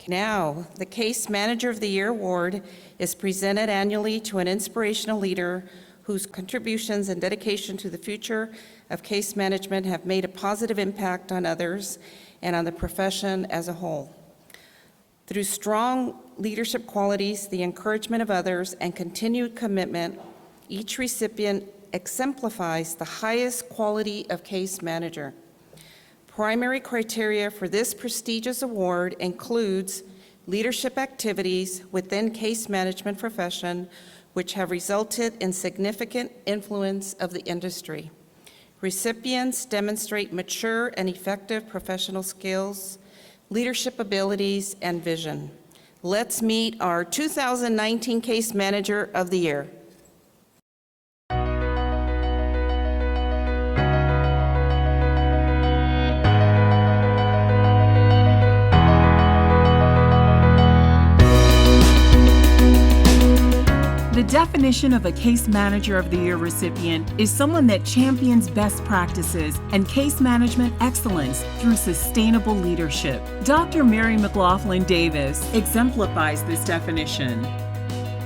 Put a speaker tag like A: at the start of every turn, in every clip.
A: Now, the Case Manager of the Year award is presented annually to an inspirational leader whose contributions and dedication to the future of case management have made a positive impact on others and on the profession as a whole. Through strong leadership qualities, the encouragement of others, and continued commitment, each recipient exemplifies the highest quality of case manager. Primary criteria for this prestigious award includes leadership activities within case management profession which have resulted in significant influence of the industry. Recipients demonstrate mature and effective professional skills, leadership abilities, and vision. Let's meet our 2019 Case Manager of the Year.
B: The definition of a Case Manager of the Year recipient is someone that champions best practices and case management excellence through sustainable leadership. Dr. Mary McLaughlin Davis exemplifies this definition.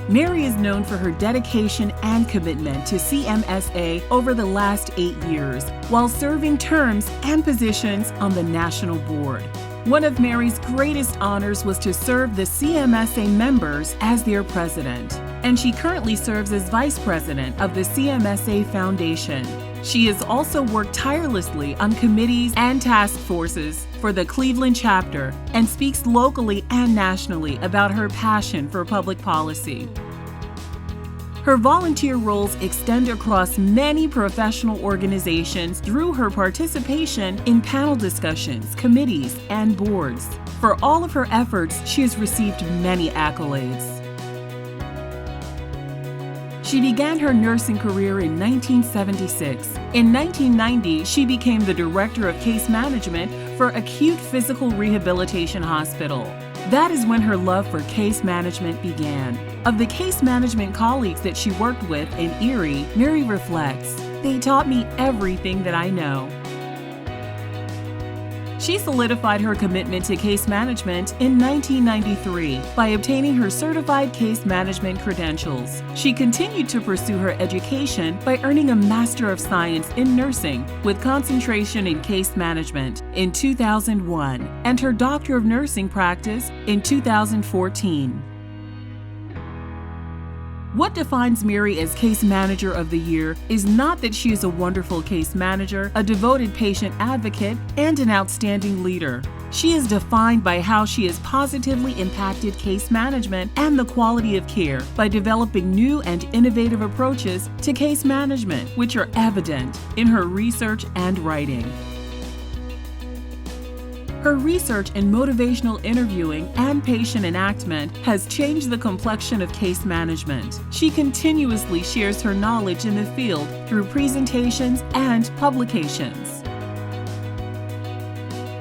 B: Mary is known for her dedication and commitment to CMSA over the last 8 years, while serving terms and positions on the national board. One of Mary's greatest honors was to serve the CMSA members as their president, and she currently serves as vice president of the CMSA Foundation. She has also worked tirelessly on committees and task forces for the Cleveland chapter and speaks locally and nationally about her passion for public policy. Her volunteer roles extend across many professional organizations through her participation in panel discussions, committees, and boards. For all of her efforts, she has received many accolades. She began her nursing career in 1976. In 1990, she became the Director of Case Management for Acute Physical Rehabilitation Hospital. That is when her love for case management began. Of the case management colleagues that she worked with in Erie, Mary reflects, "They taught me everything that I know." She solidified her commitment to case management in 1993 by obtaining her certified case management credentials. She continued to pursue her education by earning a Master of Science in Nursing with concentration in case management in 2001 and her Doctor of Nursing practice in 2014. What defines Mary as Case Manager of the Year is not that she is a wonderful case manager, a devoted patient advocate, and an outstanding leader. She is defined by how she has positively impacted case management and the quality of care by developing new and innovative approaches to case management, which are evident in her research and writing. Her research in motivational interviewing and patient enactment has changed the complexion of case management. She continuously shares her knowledge in the field through presentations and publications.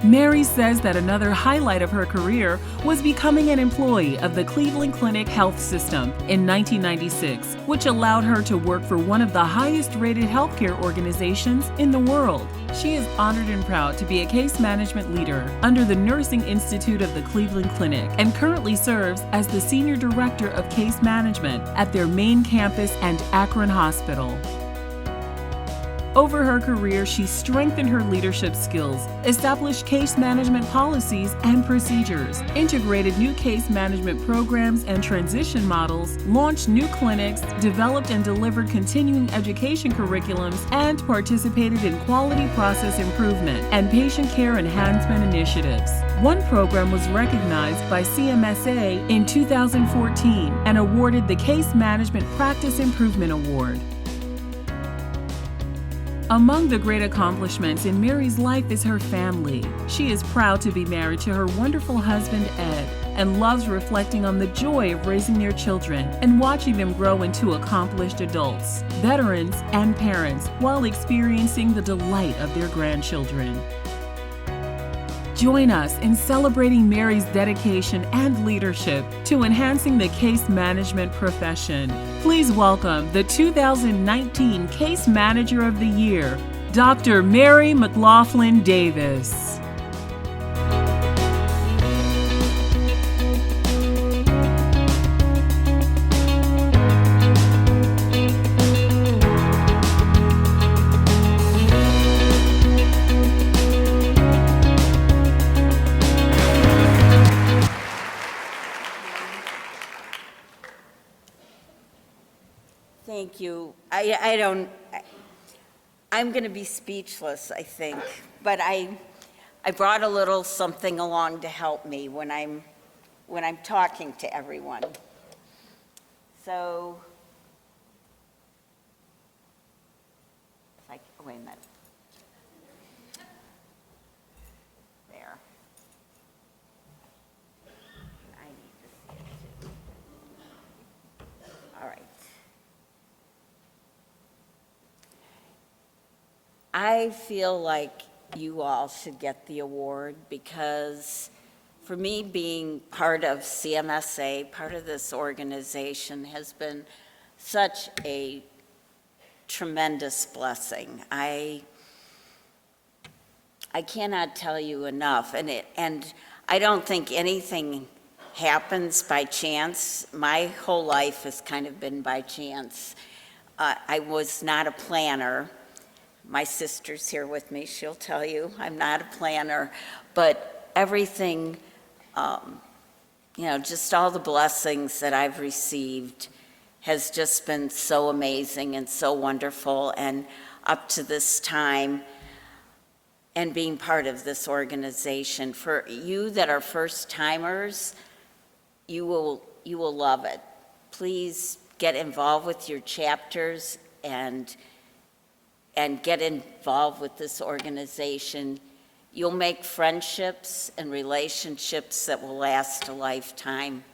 B: Mary says that another highlight of her career was becoming an employee of the Cleveland Clinic Health System in 1996, which allowed her to work for one of the highest-rated healthcare organizations in the world. She is honored and proud to be a case management leader under the Nursing Institute of the Cleveland Clinic and currently serves as the Senior Director of Case Management at their main campus and Akron Hospital. Over her career, she strengthened her leadership skills, established case management policies and procedures, integrated new case management programs and transition models, launched new clinics, developed and delivered continuing education curriculums, and participated in quality process improvement and patient care enhancement initiatives. One program was recognized by CMSA in 2014 and awarded the Case Management Practice Improvement Award. Among the great accomplishments in Mary's life is her family. She is proud to be married to her wonderful husband, Ed, and loves reflecting on the joy of raising their children and watching them grow into accomplished adults, veterans, and parents while experiencing the delight of their grandchildren. Join us in celebrating Mary's dedication and leadership to enhancing the case management profession. Please welcome the 2019 Case Manager of the Year, Dr. Mary McLaughlin Davis.
C: thank you. I'm going to be speechless, I think, but I brought a little something along to help me when I'm talking to everyone. So, wait a minute. There. I need to see it too. All right. I feel like you all should get the award because for me, being part of CMSA, part of this organization, has been such a tremendous blessing. I cannot tell you enough, and I don't think anything happens by chance. My whole life has kind of been by chance. I was not a planner. My sister's here with me. She'll tell you I'm not a planner, but everything, just all the blessings that I've received has just been so amazing and so wonderful. And up to this time, and being part of this organization, for you that are first timers, you will love it. Please get involved with your chapters and get involved with this organization. You'll make friendships and relationships that will last a lifetime.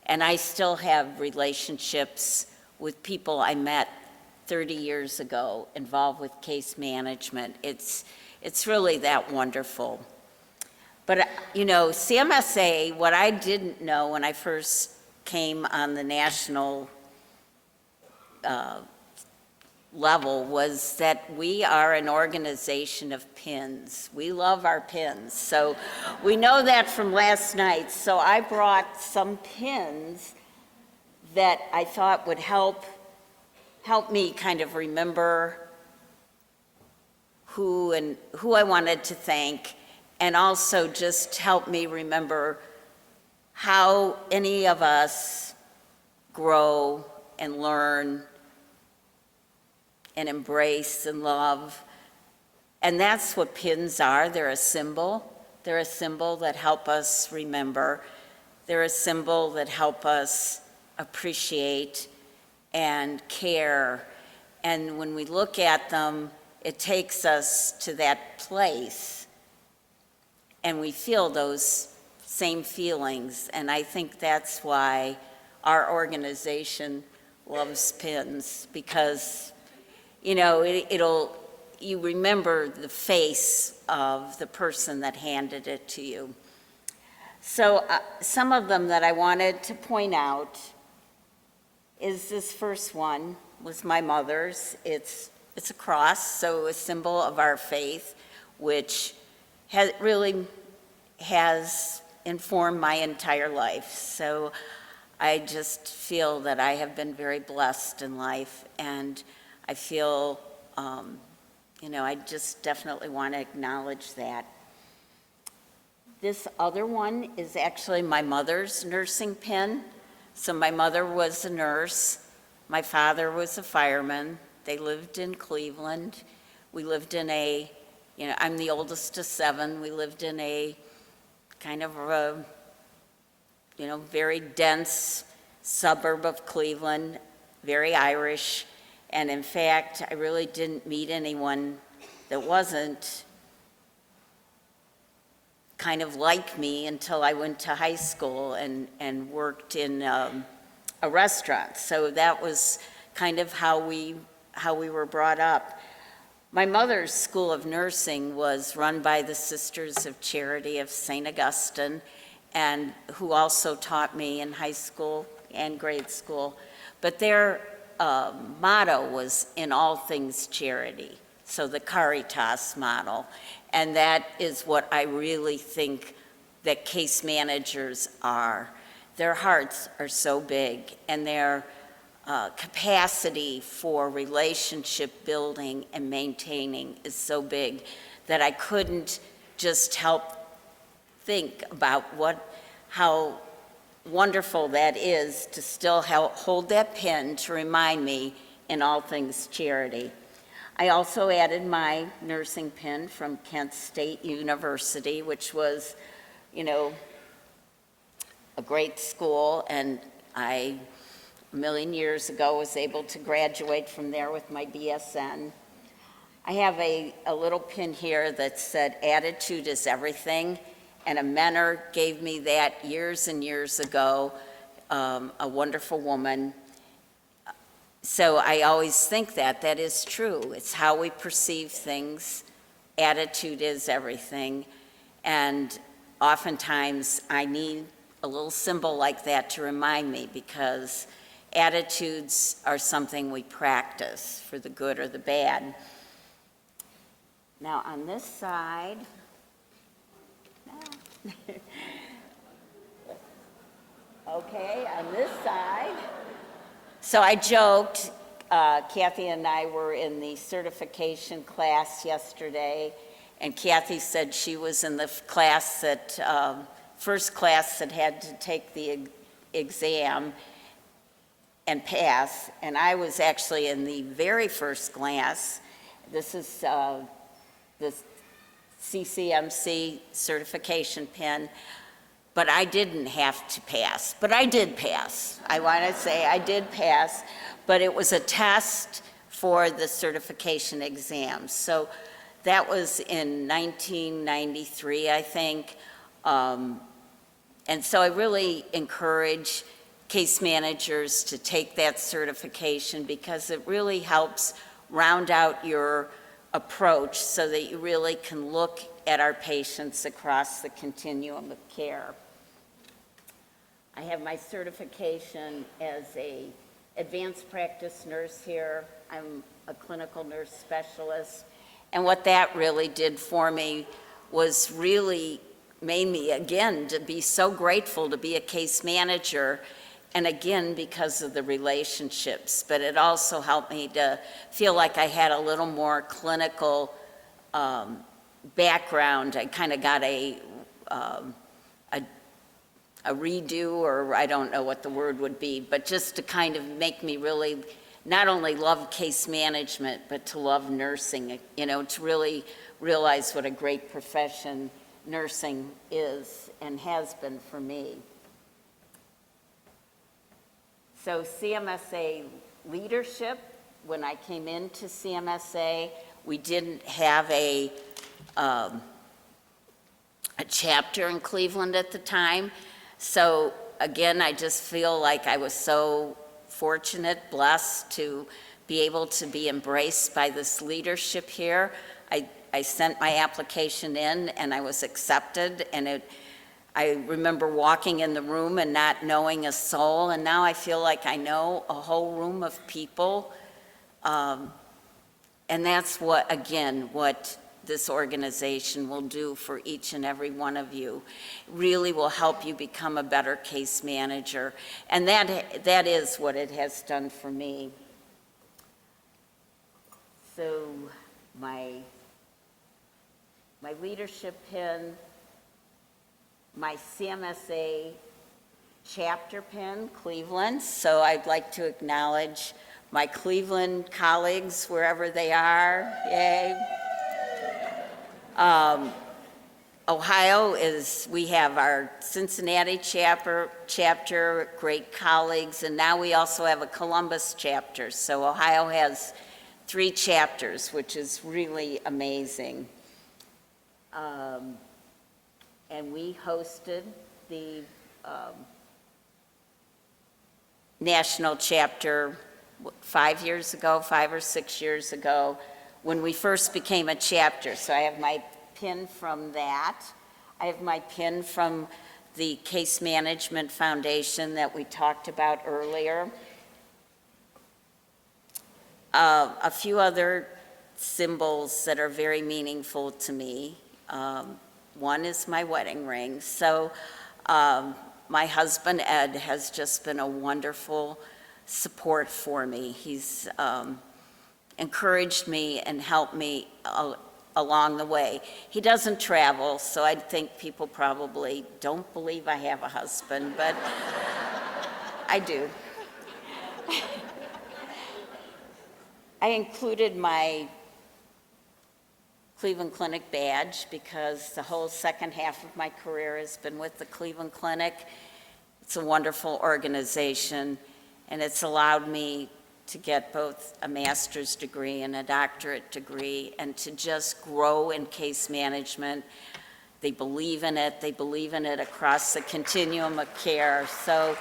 C: And I still have relationships with people I met 30 years ago involved with case management. It's really that wonderful. But, CMSA, what I didn't know when I first came on the national level was that we are an organization of pins. We love our pins. So we know that from last night. So I brought some pins that I thought would help me kind of remember who I wanted to thank, and also just help me remember how any of us grow and learn and embrace and love. And that's what pins are. They're a symbol. They're a symbol that help us remember. They're a symbol that help us appreciate and care. And when we look at them, it takes us to that place and we feel those same feelings. And I think that's why our organization loves pins, because you remember the face of the person that handed it to you. So some of them that I wanted to point out is this first one was my mother's. It's a cross, so a symbol of our faith, which really has informed my entire life. So I just feel that I have been very blessed in life, and I feel, I just definitely want to acknowledge that. This other one is actually my mother's nursing pin. So my mother was a nurse. My father was a fireman. They lived in Cleveland. We lived in I'm the oldest of 7. We lived in a kind of a, very dense suburb of Cleveland, very Irish. And in fact, I really didn't meet anyone that wasn't kind of like me until I went to high school and worked in a restaurant. So that was kind of how we were brought up. My mother's school of nursing was run by the Sisters of Charity of St. Augustine, and who also taught me in high school and grade school. But their motto was in all things charity, so the Caritas model. And that is what I really think that case managers are. Their hearts are so big, and their capacity for relationship building and maintaining is so big that I couldn't just help think about how wonderful that is to still hold that pin to remind me in all things charity. I also added my nursing pin from Kent State University, which was, a great school, and I, a million years ago, was able to graduate from there with my BSN. I have a little pin here that said, "Attitude is everything," and a mentor gave me that years and years ago, a wonderful woman. So I always think that is true. It's how we perceive things. Attitude is everything. And oftentimes I need a little symbol like that to remind me, because attitudes are something we practice for the good or the bad. Now on this side, okay, on this side, so I joked, Kathy and I were in the certification class yesterday, and Kathy said she was in the class that, first class that had to take the exam and pass, and I was actually in the very first class. This is the CCMC certification pin. But I didn't have to pass, but I did pass. I want to say I did pass, but it was a test for the certification exams. So that was in 1993, I think. And so I really encourage case managers to take that certification, because it really helps round out your approach so that you really can look at our patients across the continuum of care. I have my certification as a advanced practice nurse here. I'm a clinical nurse specialist. And what that really did for me was really made me, again, to be so grateful to be a case manager, and again, because of the relationships. But it also helped me to feel like I had a little more clinical background. I kind of got a redo, or I don't know what the word would be, but just to kind of make me really not only love case management, but to love nursing, to really realize what a great profession nursing is and has been for me. So CMSA leadership, when I came into CMSA, we didn't have a chapter in Cleveland at the time. So again, I just feel like I was so fortunate, blessed to be able to be embraced by this leadership here. I sent my application in and I was accepted, and I remember walking in the room and not knowing a soul, and now I feel like I know a whole room of people. And that's what this organization will do for each and every one of you. It really will help you become a better case manager. And that is what it has done for me. So my leadership pin, my CMSA chapter pin, Cleveland. So I'd like to acknowledge my Cleveland colleagues wherever they are. Yay. Ohio we have our Cincinnati chapter, great colleagues, and now we also have a Columbus chapter. So Ohio has 3 chapters, which is really amazing. And we hosted the national chapter 5 or 6 years ago, when we first became a chapter. So I have my pin from that. I have my pin from the Case Management Foundation that we talked about earlier. A few other symbols that are very meaningful to me. One is my wedding ring. So my husband, Ed, has just been a wonderful support for me. He's encouraged me and helped me along the way. He doesn't travel, so I think people probably don't believe I have a husband, but I do. I included my Cleveland Clinic badge because the whole second half of my career has been with the Cleveland Clinic. It's a wonderful organization, and it's allowed me to get both a master's degree and a doctorate degree, and to just grow in case management. They believe in it. They believe in it across the continuum of care. So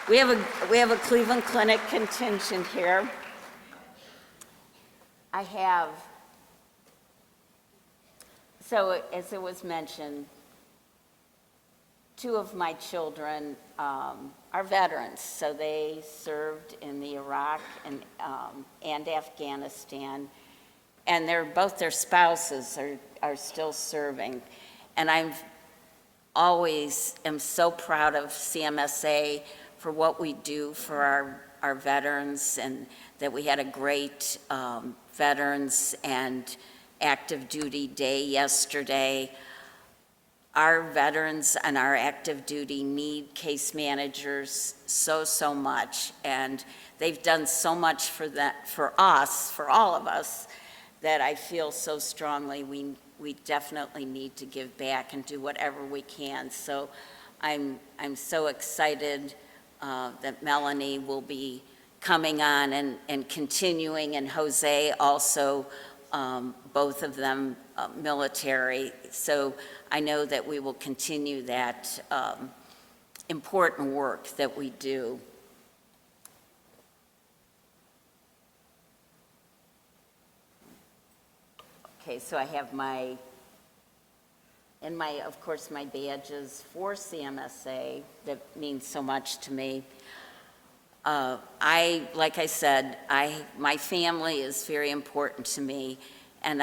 C: we have a Cleveland Clinic contingent here. So as it was mentioned, two of my children are veterans. So they served in the Iraq and Afghanistan, and both their spouses are still serving. And I'm always am so proud of CMSA for what we do for our veterans, and that we had a great Veterans and Active Duty Day yesterday. Our veterans and our active duty need case managers so much, and they've done so much for us, for all of us, that I feel so strongly we definitely need to give back and do whatever we can. So I'm so excited that Melanie will be coming on and continuing, and Jose also, both of them military. So I know that we will continue that important work that we do. Okay, so I have of course, my badges for CMSA that mean so much to me. Like I said, my family is very important to me, and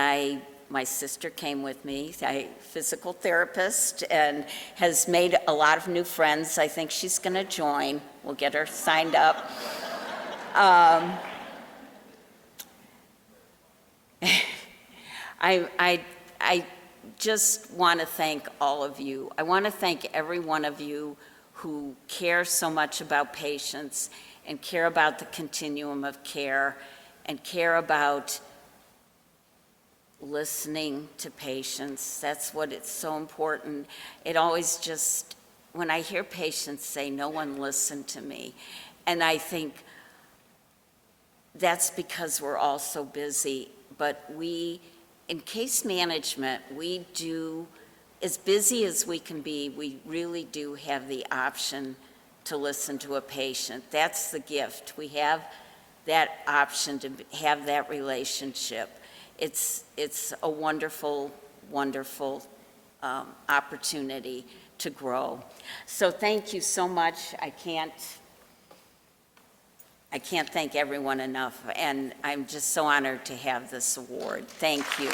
C: my sister came with me, a physical therapist, and has made a lot of new friends. I think she's going to join. We'll get her signed up. I just want to thank all of you. I want to thank every one of you who care so much about patients and care about the continuum of care and care about listening to patients. That's what it's so important. It always just, when I hear patients say, "No one listened to me," and I think that's because we're all so busy, but in case management, we do, as busy as we can be, we really do have the option to listen to a patient. That's the gift. We have that option to have that relationship. It's a wonderful, wonderful opportunity to grow. So thank you so much. I can't thank everyone enough, and I'm just so honored to have this award. Thank you.